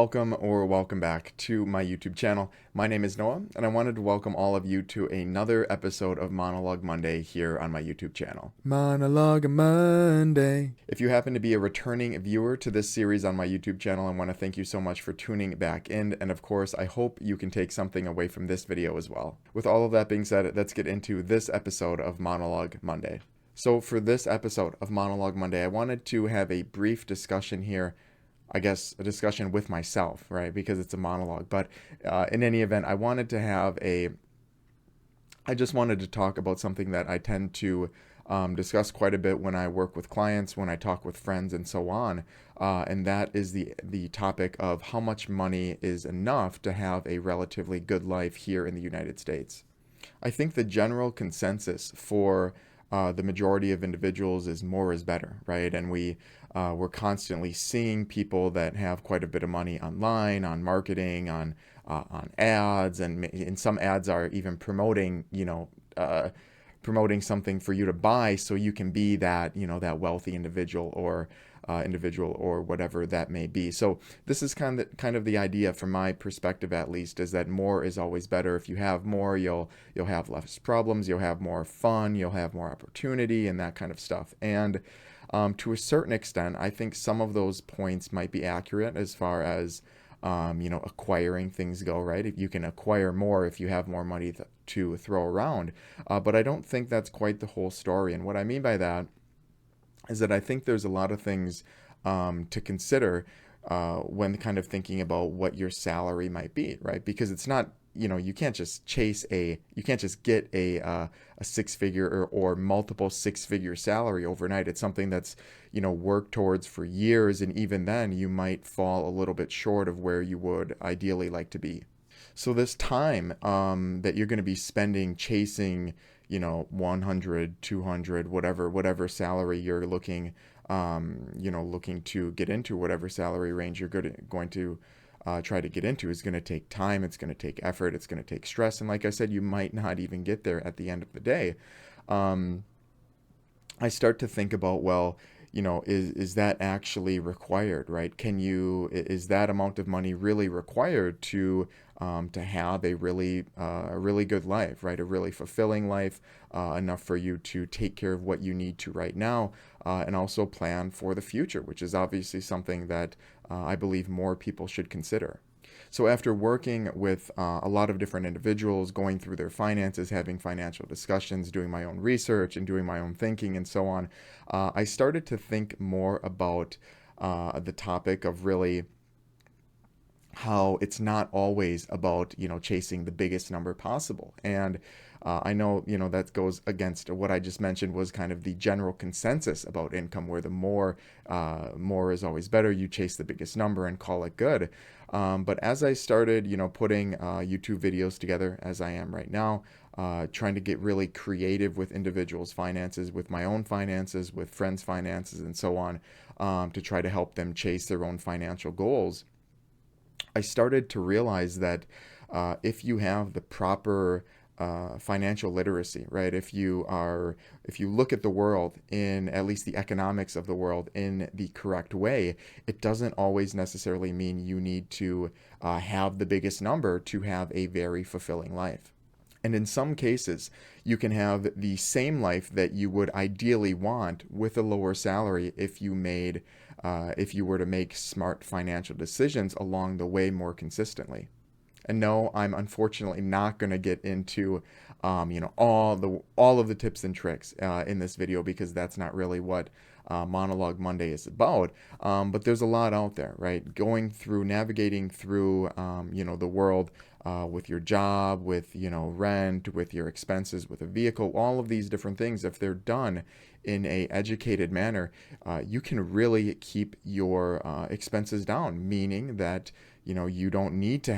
Welcome back to my YouTube channel. My name is Noah, and I wanted to welcome all of you to another episode of Monologue Monday here on my YouTube channel. Monologue Monday. If you happen to be a returning viewer to this series on my YouTube channel, I want to thank you so much for tuning back in, and of course, I hope you can take something away from this video as well. With all of that being said, let's get into this episode of Monologue Monday. So for this episode of Monologue Monday, I wanted to have a brief discussion here, I guess a discussion with myself, right? Because it's a monologue. But in any event, I just wanted to talk about something that I tend to discuss quite a bit when I work with clients, when I talk with friends, and so on. And that is the topic of how much money is enough to have a relatively good life here in the United States. I think the general consensus for the majority of individuals is more is better, right? And we're constantly seeing people that have quite a bit of money online, on marketing, on ads, and some ads are even promoting, promoting something for you to buy so you can be that, that wealthy individual or whatever that may be. So this is kind of the idea from my perspective, at least, is that more is always better. If you have more, you'll have less problems, you'll have more fun, you'll have more opportunity, and that kind of stuff. And to a certain extent, I think some of those points might be accurate as far as acquiring things go, right? If you can acquire more if you have more money to throw around. But I don't think that's quite the whole story. And what I mean by that is that I think there's a lot of things to consider when kind of thinking about what your salary might be, right? Because it's not, you can't just get a six-figure or multiple six-figure salary overnight. It's something that's, worked towards for years, and even then you might fall a little bit short of where you would ideally like to be. So this time that you're going to be spending chasing 100, 200, whatever salary you're looking to get into, whatever salary range you're going to try to get into, is going to take time, it's going to take effort, it's going to take stress, and like I said, you might not even get there at the end of the day. I start to think about, well, is that actually required, right? Is that amount of money really required to have a really good life, right? A really fulfilling life, enough for you to take care of what you need to right now, and also plan for the future, which is obviously something that I believe more people should consider. So after working with a lot of different individuals, going through their finances, having financial discussions, doing my own research and doing my own thinking and so on, I started to think more about the topic of really how it's not always about, chasing the biggest number possible. And I know, that goes against what I just mentioned was kind of the general consensus about income, where the more is always better. You chase the biggest number and call it good. But as I started, putting YouTube videos together, as I am right now, trying to get really creative with individuals' finances, with my own finances, with friends' finances, and so on, to try to help them chase their own financial goals, I started to realize that if you have the proper financial literacy, right? If you look at the world, in at least the economics of the world, in the correct way, it doesn't always necessarily mean you need to have the biggest number to have a very fulfilling life. And in some cases, you can have the same life that you would ideally want with a lower salary if you were to make smart financial decisions along the way more consistently. And no, I'm unfortunately not going to get into, all of the tips and tricks in this video, because that's not really what Monologue Monday is about. But there's a lot out there, right? Navigating through, the world with your job, with, rent, with your expenses, with a vehicle, all of these different things. If they're done in a educated manner, you can really keep your expenses down, meaning that you don't need to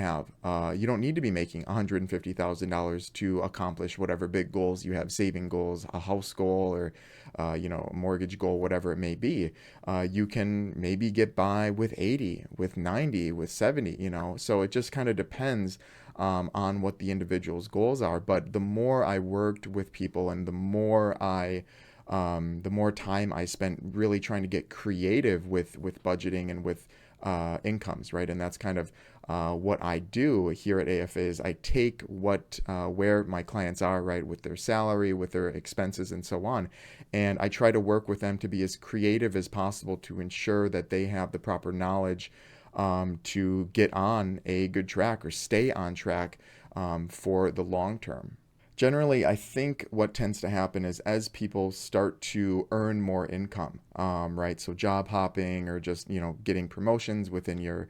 be making $150,000 to accomplish whatever big goals you have, saving goals, a house goal, or a mortgage goal, whatever it may be. You can maybe get by with 80, with 90, with 70. So it just kind of depends on what the individual's goals are. But the more I worked with people, and the more time I spent really trying to get creative with budgeting and with incomes, right? And that's kind of what I do here at AFA is I take what where my clients are, right, with their salary, with their expenses, and so on, and I try to work with them to be as creative as possible to ensure that they have the proper knowledge to get on a good track or stay on track for the long term. Generally, I think what tends to happen is as people start to earn more income, right? So job hopping or just getting promotions within your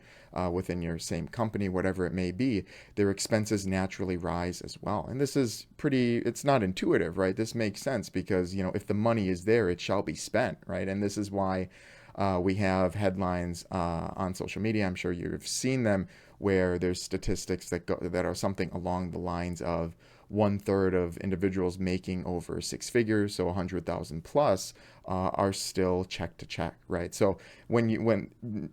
same company, whatever it may be, their expenses naturally rise as well. And this is pretty. It's not intuitive, right? This makes sense because if the money is there, it shall be spent, right? And this is why. We have headlines on social media. I'm sure you've seen them where there's statistics that are something along the lines of 1/3 of individuals making over six figures, so 100,000 plus, are still check to check, right? So when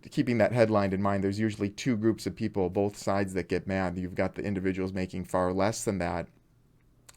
keeping that headline in mind, there's usually two groups of people, both sides that get mad. You've got the individuals making far less than that,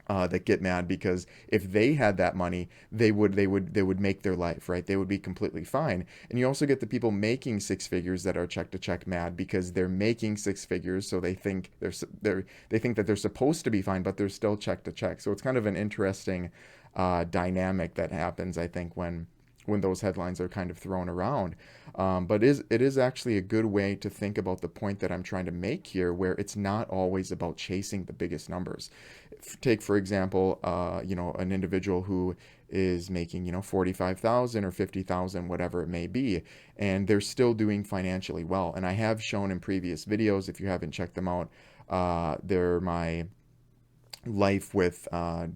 that get mad because if they had that money, they would make their life, right. They would be completely fine. And you also get the people making six figures that are check to check mad because they're making six figures, so they think that they're supposed to be fine, but they're still check to check. So it's kind of an interesting dynamic that happens, I think, when those headlines are kind of thrown around. But it is actually a good way to think about the point that I'm trying to make here, where it's not always about chasing the biggest numbers. Take, for example, an individual who is making 45,000 or 50,000, whatever it may be, and they're still doing financially well. And I have shown in previous videos, if you haven't checked them out, they're my life with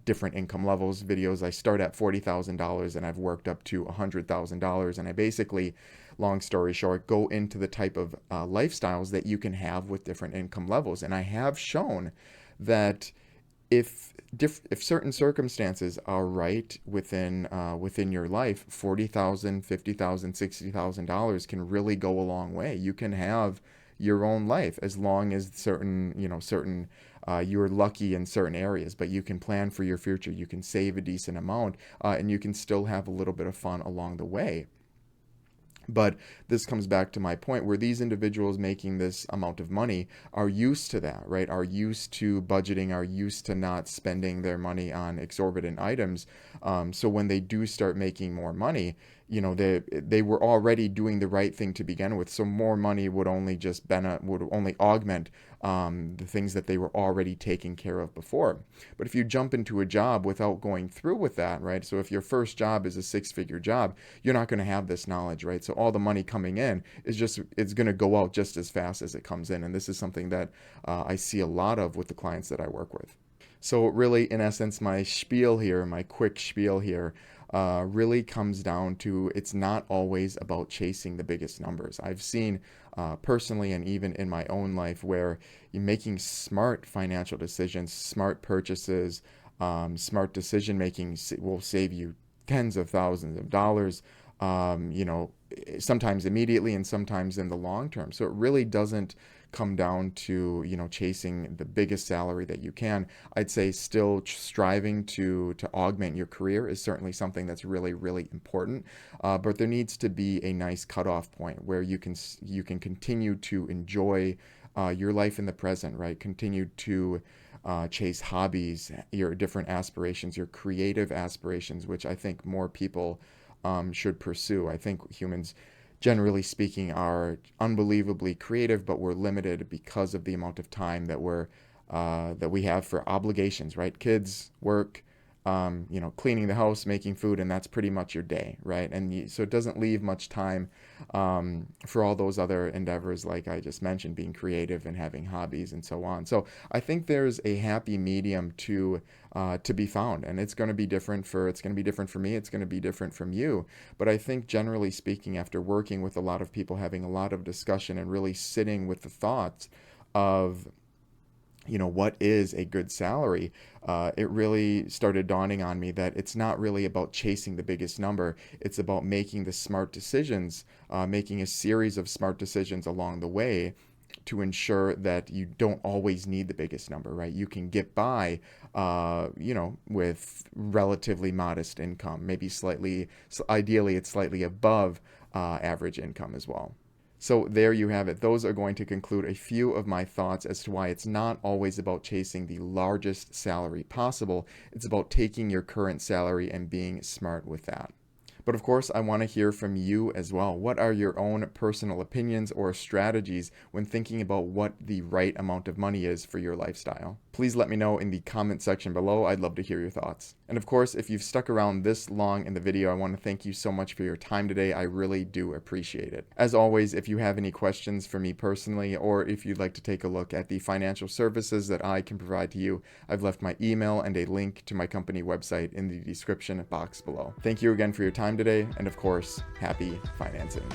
different income levels videos. I start at $40,000 and I've worked up to $100,000. And I basically, long story short, go into the type of lifestyles that you can have with different income levels. And I have shown that if certain circumstances are right within your life, $40,000, $50,000, $60,000 can really go a long way. You can have your own life as long as certain you're lucky in certain areas, but you can plan for your future. You can save a decent amount, and you can still have a little bit of fun along the way. But this comes back to my point where these individuals making this amount of money are used to that, right? Are used to budgeting, are used to not spending their money on exorbitant items. So when they do start making more money, they were already doing the right thing to begin with. So more money would only would only augment the things that they were already taking care of before. But if you jump into a job without going through with that, right? So if your first job is a six-figure job, you're not going to have this knowledge, right? So all the money coming in it's going to go out just as fast as it comes in. And this is something that I see a lot of with the clients that I work with. So really, in essence, my quick spiel here, really comes down to it's not always about chasing the biggest numbers. I've seen personally and even in my own life where you're making smart financial decisions, smart purchases, smart decision making will save you tens of thousands of dollars, sometimes immediately and sometimes in the long term. So it really doesn't come down to chasing the biggest salary that you can. I'd say still striving to augment your career is certainly something that's really, really important, but there needs to be a nice cutoff point where you can continue to enjoy your life in the present, right? Continue to chase hobbies, your different aspirations, your creative aspirations, which I think more people should pursue. I think humans, generally speaking, are unbelievably creative, but we're limited because of the amount of time that we have for obligations, right? Kids, work, cleaning the house, making food, and that's pretty much your day, right? So it doesn't leave much time for all those other endeavors, like I just mentioned, being creative and having hobbies and so on. So I think there's a happy medium to be found, and it's going to be different for me. It's going to be different from you. But I think generally speaking, after working with a lot of people, having a lot of discussion, and really sitting with the thoughts of what is a good salary, it really started dawning on me that it's not really about chasing the biggest number. It's about making the smart decisions, making a series of smart decisions along the way to ensure that you don't always need the biggest number, right? You can get by, with relatively modest income, maybe ideally it's slightly above average income as well. So there you have it. Those are going to conclude a few of my thoughts as to why it's not always about chasing the largest salary possible. It's about taking your current salary and being smart with that. But of course, I want to hear from you as well. What are your own personal opinions or strategies when thinking about what the right amount of money is for your lifestyle? Please let me know in the comment section below. I'd love to hear your thoughts. And of course, if you've stuck around this long in the video, I want to thank you so much for your time today. I really do appreciate it. As always, if you have any questions for me personally, or if you'd like to take a look at the financial services that I can provide to you, I've left my email and a link to my company website in the description box below. Thank you again for your time today, and of course, happy financing.